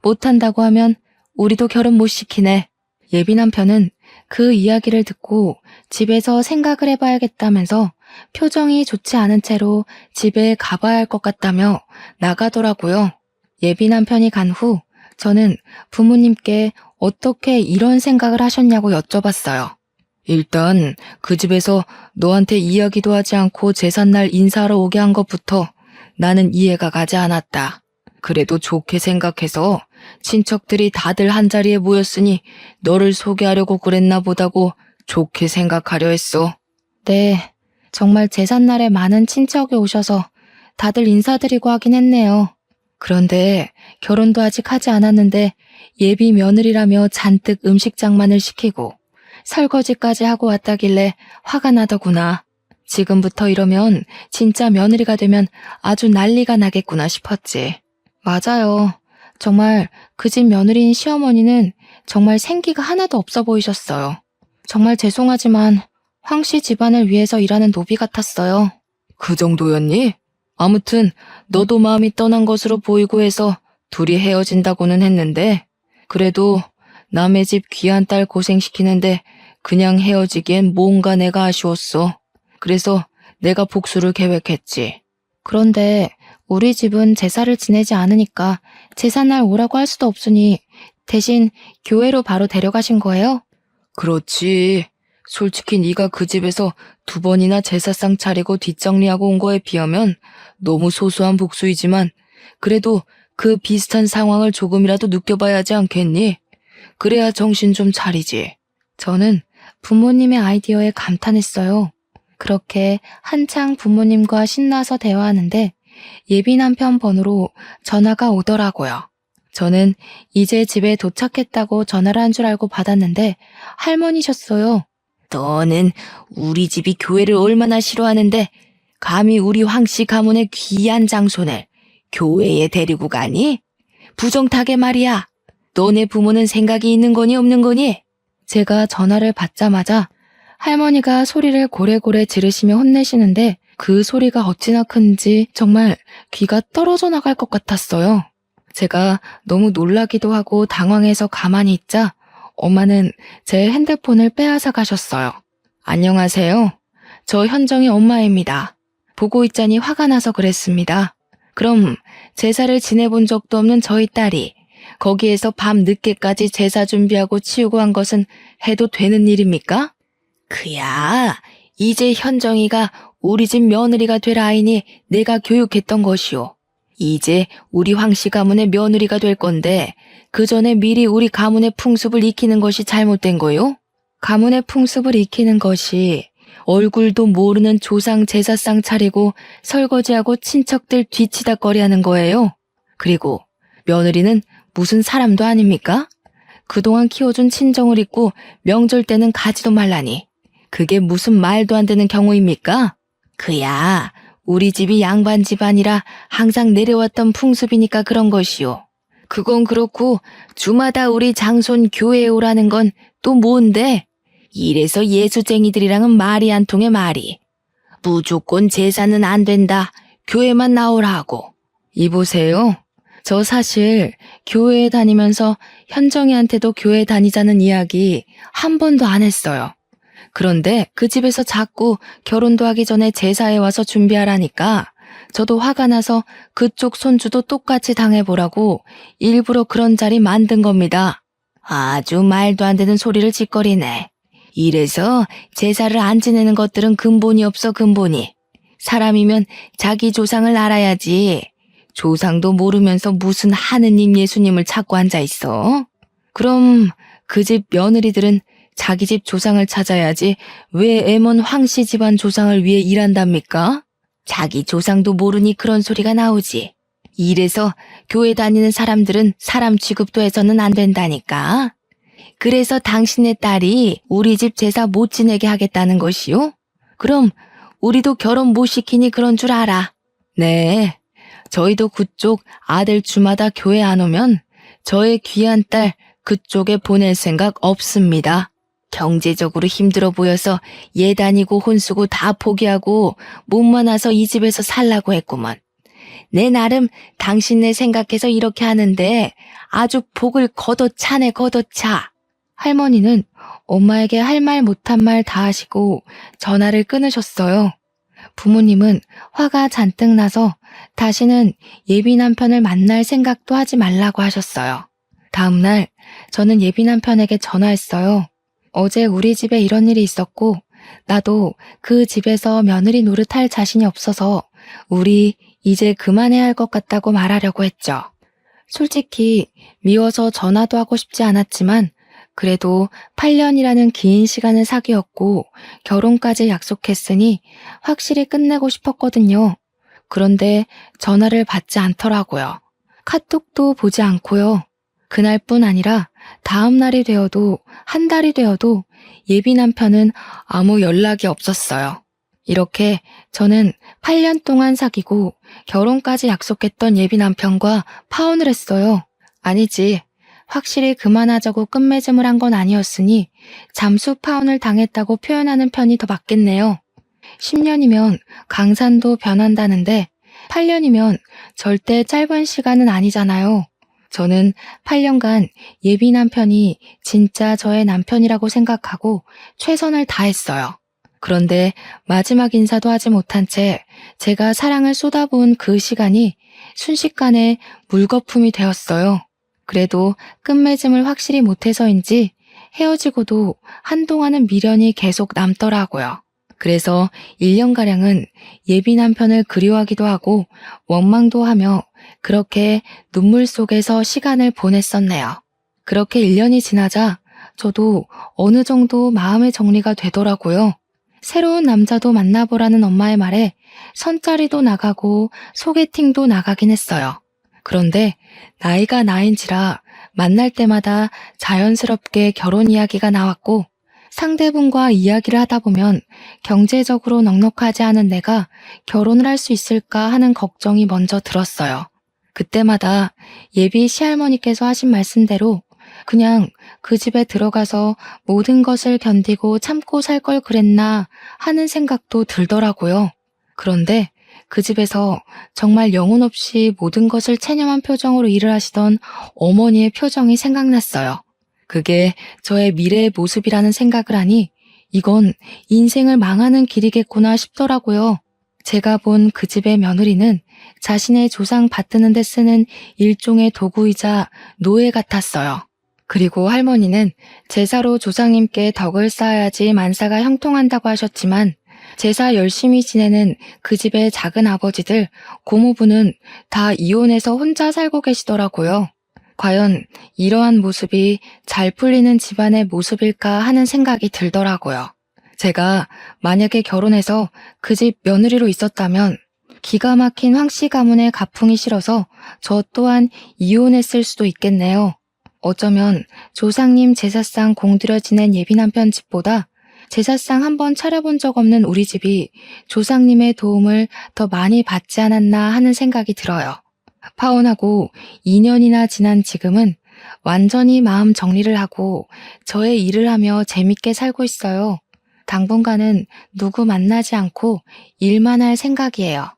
못한다고 하면 우리도 결혼 못 시키네. 예비 남편은 그 이야기를 듣고 집에서 생각을 해봐야겠다면서 표정이 좋지 않은 채로 집에 가봐야 할 것 같다며 나가더라고요. 예비 남편이 간 후 저는 부모님께 어떻게 이런 생각을 하셨냐고 여쭤봤어요. 일단 그 집에서 너한테 이야기도 하지 않고 제삿날 인사하러 오게 한 것부터 나는 이해가 가지 않았다. 그래도 좋게 생각해서 친척들이 다들 한자리에 모였으니 너를 소개하려고 그랬나 보다고 좋게 생각하려 했어. 네, 정말 제삿날에 많은 친척이 오셔서 다들 인사드리고 하긴 했네요. 그런데 결혼도 아직 하지 않았는데 예비 며느리라며 잔뜩 음식장만을 시키고 설거지까지 하고 왔다길래 화가 나더구나. 지금부터 이러면 진짜 며느리가 되면 아주 난리가 나겠구나 싶었지. 맞아요. 정말 그 집 며느리인 시어머니는 정말 생기가 하나도 없어 보이셨어요. 정말 죄송하지만 황씨 집안을 위해서 일하는 노비 같았어요. 그 정도였니? 아무튼 너도 마음이 떠난 것으로 보이고 해서 둘이 헤어진다고는 했는데 그래도 남의 집 귀한 딸 고생시키는데 그냥 헤어지기엔 뭔가 내가 아쉬웠어. 그래서 내가 복수를 계획했지. 그런데 우리 집은 제사를 지내지 않으니까 제사날 오라고 할 수도 없으니 대신 교회로 바로 데려가신 거예요? 그렇지. 솔직히 네가 그 집에서 2번이나 제사상 차리고 뒷정리하고 온 거에 비하면 너무 소소한 복수이지만 그래도 그 비슷한 상황을 조금이라도 느껴봐야 하지 않겠니? 그래야 정신 좀 차리지. 저는 부모님의 아이디어에 감탄했어요. 그렇게 한창 부모님과 신나서 대화하는데 예비 남편 번호로 전화가 오더라고요. 저는 이제 집에 도착했다고 전화를 한 줄 알고 받았는데 할머니셨어요. 너는 우리 집이 교회를 얼마나 싫어하는데 감히 우리 황씨 가문의 귀한 장손을 교회에 데리고 가니? 부정타게 말이야. 너네 부모는 생각이 있는 거니 없는 거니? 제가 전화를 받자마자 할머니가 소리를 고래고래 지르시며 혼내시는데 그 소리가 어찌나 큰지 정말 귀가 떨어져 나갈 것 같았어요. 제가 너무 놀라기도 하고 당황해서 가만히 있자 엄마는 제 핸드폰을 빼앗아 가셨어요. 안녕하세요. 저 현정이 엄마입니다. 보고 있자니 화가 나서 그랬습니다. 그럼 제사를 지내본 적도 없는 저희 딸이 거기에서 밤 늦게까지 제사 준비하고 치우고 한 것은 해도 되는 일입니까? 그야, 이제 현정이가 우리 집 며느리가 될 아이니 내가 교육했던 것이오. 이제 우리 황씨 가문의 며느리가 될 건데 그 전에 미리 우리 가문의 풍습을 익히는 것이 잘못된 거요? 가문의 풍습을 익히는 것이 얼굴도 모르는 조상 제사상 차리고 설거지하고 친척들 뒤치다꺼리하는 거예요. 그리고 며느리는 무슨 사람도 아닙니까? 그동안 키워준 친정을 잊고 명절 때는 가지도 말라니. 그게 무슨 말도 안 되는 경우입니까? 그야 우리 집이 양반 집안이라 항상 내려왔던 풍습이니까 그런 것이오. 그건 그렇고 주마다 우리 장손 교회에 오라는 건 또 뭔데? 이래서 예수쟁이들이랑은 말이 안 통해 말이. 무조건 제사는 안 된다. 교회만 나오라고. 이보세요. 저 사실 교회에 다니면서 현정이한테도 교회 다니자는 이야기 한 번도 안 했어요. 그런데 그 집에서 자꾸 결혼도 하기 전에 제사에 와서 준비하라니까 저도 화가 나서 그쪽 손주도 똑같이 당해보라고 일부러 그런 자리 만든 겁니다. 아주 말도 안 되는 소리를 짓거리네. 이래서 제사를 안 지내는 것들은 근본이 없어 근본이. 사람이면 자기 조상을 알아야지. 조상도 모르면서 무슨 하느님 예수님을 찾고 앉아있어? 그럼 그 집 며느리들은 자기 집 조상을 찾아야지 왜 애먼 황씨 집안 조상을 위해 일한답니까? 자기 조상도 모르니 그런 소리가 나오지. 이래서 교회 다니는 사람들은 사람 취급도 해서는 안 된다니까. 그래서 당신의 딸이 우리 집 제사 못 지내게 하겠다는 것이요? 그럼 우리도 결혼 못 시키니 그런 줄 알아. 네, 저희도 그쪽 아들 주마다 교회 안 오면 저의 귀한 딸 그쪽에 보낼 생각 없습니다. 경제적으로 힘들어 보여서 예단이고 혼수고 다 포기하고 몸만 와서 이 집에서 살라고 했구먼. 내 나름 당신네 생각해서 이렇게 하는데 아주 복을 걷어차네 걷어차. 할머니는 엄마에게 할 말 못한 말 다 하시고 전화를 끊으셨어요. 부모님은 화가 잔뜩 나서 다시는 예비 남편을 만날 생각도 하지 말라고 하셨어요. 다음날 저는 예비 남편에게 전화했어요. 어제 우리 집에 이런 일이 있었고 나도 그 집에서 며느리 노릇할 자신이 없어서 우리 이제 그만해야 할 것 같다고 말하려고 했죠. 솔직히 미워서 전화도 하고 싶지 않았지만 그래도 8년이라는 긴 시간을 사귀었고 결혼까지 약속했으니 확실히 끝내고 싶었거든요. 그런데 전화를 받지 않더라고요. 카톡도 보지 않고요. 그날뿐 아니라 다음 날이 되어도 한 달이 되어도 예비 남편은 아무 연락이 없었어요. 이렇게 저는 8년 동안 사귀고 결혼까지 약속했던 예비 남편과 파혼을 했어요. 아니지. 확실히 그만하자고 끝맺음을 한 건 아니었으니 잠수 파혼을 당했다고 표현하는 편이 더 맞겠네요. 10년이면 강산도 변한다는데 8년이면 절대 짧은 시간은 아니잖아요. 저는 8년간 예비 남편이 진짜 저의 남편이라고 생각하고 최선을 다했어요. 그런데 마지막 인사도 하지 못한 채 제가 사랑을 쏟아부은 그 시간이 순식간에 물거품이 되었어요. 그래도 끝맺음을 확실히 못해서인지 헤어지고도 한동안은 미련이 계속 남더라고요. 그래서 1년가량은 예비 남편을 그리워하기도 하고 원망도 하며 그렇게 눈물 속에서 시간을 보냈었네요. 그렇게 1년이 지나자 저도 어느 정도 마음의 정리가 되더라고요. 새로운 남자도 만나보라는 엄마의 말에 선짜리도 나가고 소개팅도 나가긴 했어요. 그런데 나이가 나인지라 만날 때마다 자연스럽게 결혼 이야기가 나왔고 상대분과 이야기를 하다 보면 경제적으로 넉넉하지 않은 내가 결혼을 할 수 있을까 하는 걱정이 먼저 들었어요. 그때마다 예비 시할머니께서 하신 말씀대로 그냥 그 집에 들어가서 모든 것을 견디고 참고 살 걸 그랬나 하는 생각도 들더라고요. 그런데 그 집에서 정말 영혼 없이 모든 것을 체념한 표정으로 일을 하시던 어머니의 표정이 생각났어요. 그게 저의 미래의 모습이라는 생각을 하니 이건 인생을 망하는 길이겠구나 싶더라고요. 제가 본 그 집의 며느리는 자신의 조상 받드는 데 쓰는 일종의 도구이자 노예 같았어요. 그리고 할머니는 제사로 조상님께 덕을 쌓아야지 만사가 형통한다고 하셨지만 제사 열심히 지내는 그 집의 작은 아버지들, 고모부는 다 이혼해서 혼자 살고 계시더라고요. 과연 이러한 모습이 잘 풀리는 집안의 모습일까 하는 생각이 들더라고요. 제가 만약에 결혼해서 그 집 며느리로 있었다면 기가 막힌 황씨 가문의 가풍이 싫어서 저 또한 이혼했을 수도 있겠네요. 어쩌면 조상님 제사상 공들여 지낸 예비 남편 집보다 제사상 한번 차려본 적 없는 우리 집이 조상님의 도움을 더 많이 받지 않았나 하는 생각이 들어요. 파혼하고 2년이나 지난 지금은 완전히 마음 정리를 하고 저의 일을 하며 재밌게 살고 있어요. 당분간은 누구 만나지 않고 일만 할 생각이에요.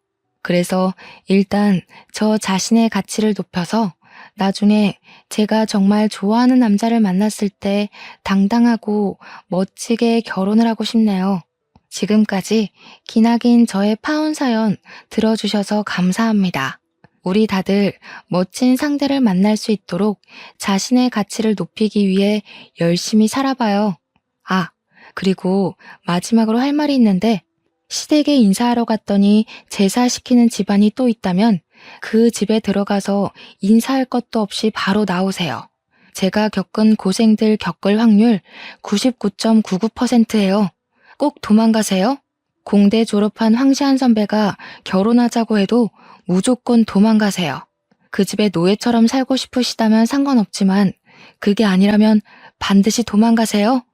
그래서 일단 저 자신의 가치를 높여서 나중에 제가 정말 좋아하는 남자를 만났을 때 당당하고 멋지게 결혼을 하고 싶네요. 지금까지 기나긴 저의 파혼 사연 들어주셔서 감사합니다. 우리 다들 멋진 상대를 만날 수 있도록 자신의 가치를 높이기 위해 열심히 살아봐요. 아, 그리고 마지막으로 할 말이 있는데 시댁에 인사하러 갔더니 제사시키는 집안이 또 있다면 그 집에 들어가서 인사할 것도 없이 바로 나오세요. 제가 겪은 고생들 겪을 확률 99.99%예요. 꼭 도망가세요. 공대 졸업한 황시한 선배가 결혼하자고 해도 무조건 도망가세요. 그 집에 노예처럼 살고 싶으시다면 상관없지만 그게 아니라면 반드시 도망가세요.